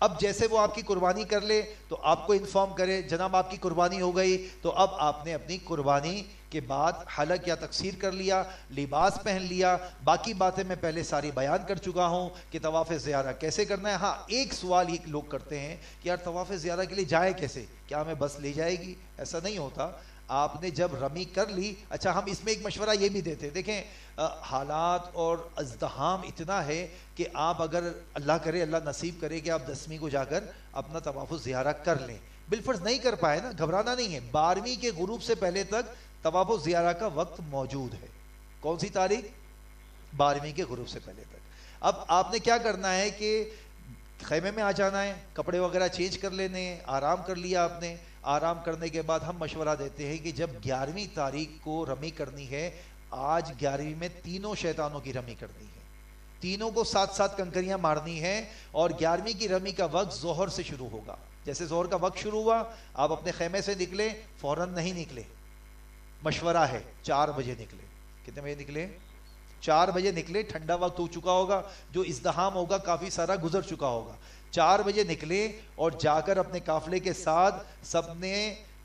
[SPEAKER 1] اب جیسے وہ آپ کی قربانی کر لے تو آپ کو انفارم کرے جناب آپ کی قربانی ہو گئی، تو اب آپ نے اپنی قربانی کے بعد حلق یا تقصیر کر لیا، لباس پہن لیا. باقی باتیں میں پہلے ساری بیان کر چکا ہوں کہ طواف زیارہ کیسے کرنا ہے. ہاں ایک سوال یہ لوگ کرتے ہیں کہ یار طواف زیارہ کے لیے جائے کیسے، کیا ہمیں بس لے جائے گی؟ ایسا نہیں ہوتا. آپ نے جب رمی کر لی، اچھا ہم اس میں ایک مشورہ یہ بھی دیتے، دیکھیں حالات اور ازدحام اتنا ہے کہ آپ اگر اللہ کرے، اللہ نصیب کرے کہ آپ 10ویں کو جا کر اپنا طواف زیارہ کر لیں، بالفرض نہیں کر پائے نا، گھبرانا نہیں ہے. 12ویں کے غروب سے پہلے تک طواف زیارہ کا وقت موجود ہے. کون سی تاریخ؟ 12ویں کے غروب سے پہلے تک. اب آپ نے کیا کرنا ہے کہ خیمے میں آ جانا ہے، کپڑے وغیرہ چینج کر لینے ہیں، آرام کر لیا آپ نے. آرام کرنے کے بعد ہم مشورہ دیتے ہیں کہ جب 11ویں تاریخ کو رمی کرنی ہے، آج 11ویں میں تینوں شیطانوں کی رمی کرنی ہے، تینوں کو ساتھ ساتھ کنکریاں مارنی ہیں. اور 11ویں کی رمی کا وقت ظہر سے شروع ہوگا. جیسے ظہر کا وقت شروع ہوا، آپ اپنے خیمے سے نکلے، فوراً نہیں نکلے، مشورہ ہے 4 بجے نکلے. کتنے بجے نکلے؟ 4 بجے نکلے. ٹھنڈا وقت ہو چکا ہوگا، جو ازدحام ہوگا کافی سارا گزر چکا ہوگا. 4 بجے نکلے اور جا کر اپنے قافلے کے ساتھ سب نے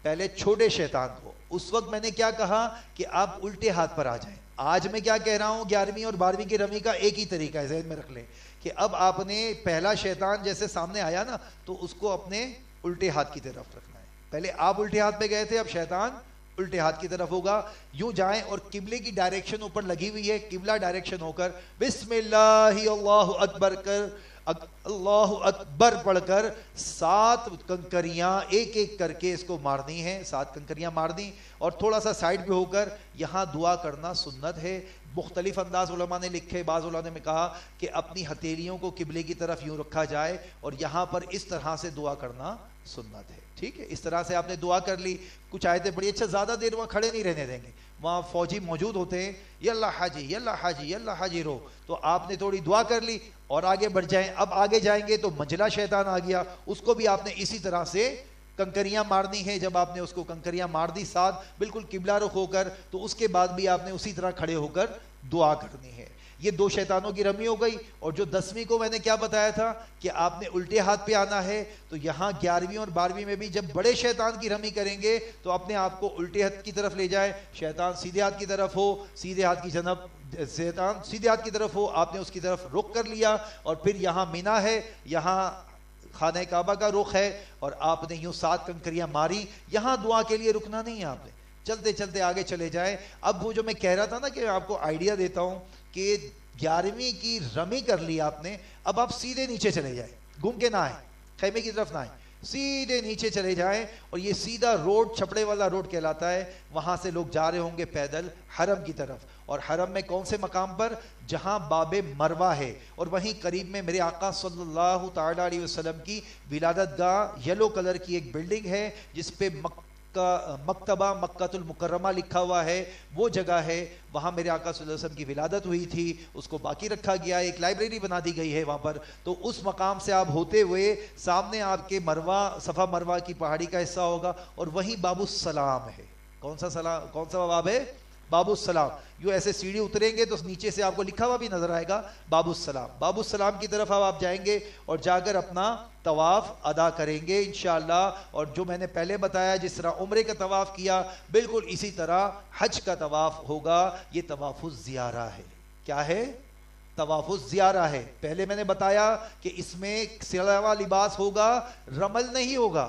[SPEAKER 1] پہلے چھوٹے شیطان کو، اس وقت میں نے کیا کہا کہ آپ الٹے ہاتھ پر آ جائیں. آج میں کیا کہہ رہا ہوں، 11ویں اور 12ویں کی رمی کا ایک ہی طریقہ ہے، ذہن میں رکھ لیں کہ اب آپ نے پہلا شیطان جیسے سامنے آیا نا تو اس کو اپنے الٹے ہاتھ کی طرف رکھنا ہے. پہلے آپ الٹے ہاتھ پہ گئے تھے، اب شیطان الٹے ہاتھ کی طرف ہوگا. یوں جائیں اور قبلے کی ڈائریکشن اوپر لگی ہوئی ہے، قبلہ ڈائریکشن ہو کر بسم اللہ اللہ اکبر کر اللہ اکبر پڑھ کر 7 کنکریاں ایک ایک کر کے اس کو مارنی ہیں. 7 کنکریاں مارنی اور تھوڑا سا سائڈ پہ ہو کر یہاں دعا کرنا سنت ہے. مختلف انداز علماء نے لکھے، بعض علماء نے کہا کہ اپنی ہتھیلیوں کو قبلے کی طرف یوں رکھا جائے اور یہاں پر اس طرح سے دعا کرنا سنت ہے. ٹھیک ہے، اس طرح سے آپ نے دعا کر لی، کچھ آیتیں پڑھی. اچھا زیادہ دیر وہاں کھڑے نہیں رہنے دیں گے، وہاں فوجی موجود ہوتے ہیں، یلا حاجی یلا حاجی یلا حاجی رو. تو آپ نے تھوڑی دعا کر لی اور آگے بڑھ جائیں. اب آگے جائیں گے تو منجلا شیطان آ گیا، اس کو بھی آپ نے اسی طرح سے کنکریاں مارنی ہیں. جب آپ نے اس کو کنکریاں مار دی 7 بالکل قبلہ رخ ہو کر، تو اس کے بعد بھی آپ نے اسی طرح کھڑے ہو کر دعا کرنی ہے. یہ 2 شیطانوں کی رمی ہو گئی. اور جو 10ویں کو میں نے کیا بتایا تھا کہ آپ نے الٹے ہاتھ پہ آنا ہے، تو یہاں 11ویں اور 12ویں میں بھی جب بڑے شیطان کی رمی کریں گے تو اپنے آپ کو الٹے ہاتھ کی طرف لے جائے. شیطان سیدھے ہاتھ کی طرف ہو، سیدھے ہاتھ کی جنب شیطان سیدھے ہاتھ کی طرف ہو، آپ نے اس کی طرف رخ کر لیا. اور پھر یہاں مینا ہے، یہاں خانہ کعبہ کا رخ ہے، اور آپ نے یوں 7 کنکریاں ماری. یہاں دعا کے لیے رکنا نہیں ہے آپ نے، چلتے چلتے آگے چلے جائیں. اب وہ جو میں کہہ رہا تھا نا کہ آپ کو آئیڈیا دیتا ہوں کہ 11ویں کی رمی کر لی آپ نے، اب آپ سیدھے نیچے چلے جائیں، گھوم کے نہ آئیں، خیمے کی طرف نہ آئیں، سیدھے نیچے چلے جائیں. اور یہ سیدھا روڈ چھپڑے والا روڈ کہلاتا ہے. وہاں سے لوگ جا رہے ہوں گے پیدل حرم کی طرف. اور حرم میں کون سے مقام پر؟ جہاں باب مروہ ہے، اور وہیں قریب میں میرے آقا صلی اللہ تعالی علیہ وسلم کی ولادت گاہ یلو کلر کی ایک بلڈنگ ہے جس پہ مکتبہ مکۃ المکرمہ لکھا ہوا ہے. وہ جگہ ہے، وہاں میرے آقا صلی اللہ علیہ وسلم کی ولادت ہوئی تھی، اس کو باقی رکھا گیا ہے. ایک لائبریری بنا دی گئی ہے وہاں پر. تو اس مقام سے آپ ہوتے ہوئے سامنے آپ کے مروہ، صفا مروہ کی پہاڑی کا حصہ ہوگا، اور وہیں باب السلام ہے. کون سا باب ہے؟ باب السلام. یوں ایسے سیڑھی اتریں گے تو نیچے سے آپ کو لکھا ہوا بھی نظر آئے گا باب السلام. باب السلام کی طرف آپ جائیں گے اور جا کر اپنا طواف ادا کریں گے انشاءاللہ. اور جو میں نے پہلے بتایا، جس طرح عمرے کا طواف کیا بالکل اسی طرح حج کا طواف ہوگا. یہ طواف الزیارہ ہے. کیا ہے؟ طواف الزیارہ ہے. پہلے میں نے بتایا کہ اس میں سلوا لباس ہوگا، رمل نہیں ہوگا،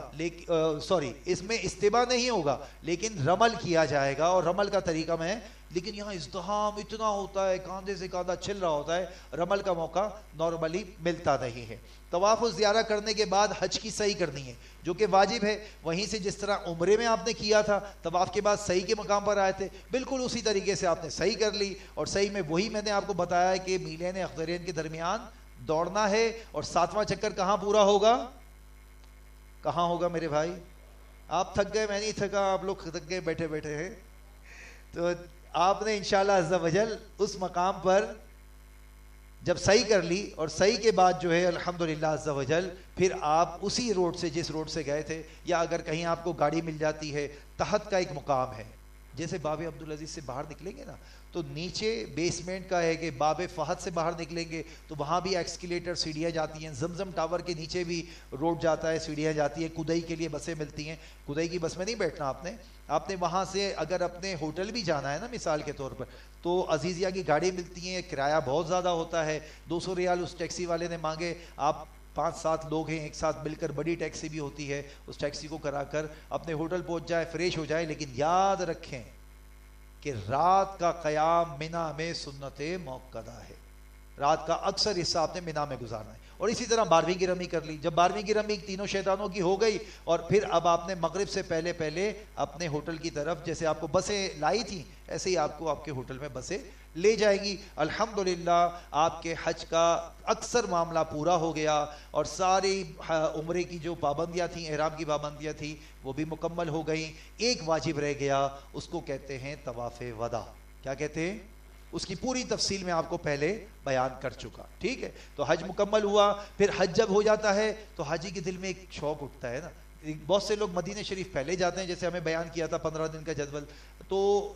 [SPEAKER 1] اس میں استباء نہیں ہوگا، لیکن رمل کیا جائے گا. اور رمل کا طریقہ میں، لیکن یہاں ازدحام اتنا ہوتا ہے، کاندھے سے کاندھا چل رہا ہوتا ہے، رمل کا موقع نارملی ملتا نہیں ہے. طواف الزیارہ کرنے کے بعد حج کی سعی کرنی ہے، جو کہ واجب ہے. وہیں سے جس طرح عمرے میں آپ نے کیا تھا، طواف کے بعد سعی کے مقام پر آئے تھے، بالکل اسی طریقے سے آپ نے سعی کر لی. اور سعی میں وہی میں نے آپ کو بتایا ہے کہ میلین اخضرین کے درمیان دوڑنا ہے. اور 7واں چکر کہاں پورا ہوگا؟ کہاں ہوگا میرے بھائی؟ آپ تھک گئے، میں نہیں تھکا، آپ لوگ تھک گئے بیٹھے بیٹھے ہیں. تو آپ نے انشاءاللہ عز و جل اس مقام پر جب صحیح کر لی، اور صحیح کے بعد جو ہے الحمدللہ عز و جل پھر آپ اسی روڈ سے، جس روڈ سے گئے تھے، یا اگر کہیں آپ کو گاڑی مل جاتی ہے، تحت کا ایک مقام ہے جیسے باب عبدالعزیز سے باہر نکلیں گے نا تو نیچے بیسمنٹ کا ہے کہ باب فہد سے باہر نکلیں گے تو وہاں بھی ایکسکیلیٹر سیڑھیاں جاتی ہیں, زمزم ٹاور کے نیچے بھی روڈ جاتا ہے, سیڑھیاں جاتی ہیں, کدئی کے لیے بسیں ملتی ہیں. کدئی کی بس میں نہیں بیٹھنا آپ نے وہاں سے اگر اپنے ہوٹل بھی جانا ہے نا مثال کے طور پر تو عزیزیہ کی گاڑی ملتی ہیں, کرایہ بہت زیادہ ہوتا ہے, 200 ریال اس ٹیکسی والے نے مانگے, آپ 5-7 لوگ ہیں ایک ساتھ مل کر, بڑی ٹیکسی بھی ہوتی ہے, اس ٹیکسی کو کرا کر اپنے ہوٹل پہنچ جائے, فریش ہو جائے. لیکن یاد رکھیں کہ رات کا قیام منا میں سنت موقدہ ہے, رات کا اکثر حصہ آپ نے منا میں گزارنا ہے. اور اسی طرح 12ویں کی رمی کر لی, جب 12ویں کی رمی تینوں شیطانوں کی ہو گئی اور پھر اب آپ نے مغرب سے پہلے اپنے ہوٹل کی طرف, جیسے آپ کو بسیں لائی تھیں ایسے ہی آپ کو آپ کے ہوٹل میں بسیں لے جائیں گی. الحمدللہ آپ کے حج کا اکثر معاملہ پورا ہو گیا اور ساری عمرے کی جو پابندیاں تھیں, احرام کی پابندیاں تھیں, وہ بھی مکمل ہو گئیں. ایک واجب رہ گیا, اس کو کہتے ہیں طواف وداع. کیا کہتے ہیں؟ اس کی پوری تفصیل میں آپ کو پہلے بیان کر چکا. ٹھیک ہے, تو حج مکمل ہوا. پھر حج جب ہو جاتا ہے تو حاجی کے دل میں ایک شوق اٹھتا ہے نا. بہت سے لوگ مدینہ شریف پہلے جاتے ہیں, جیسے ہمیں بیان کیا تھا 15 دن کا جدول, تو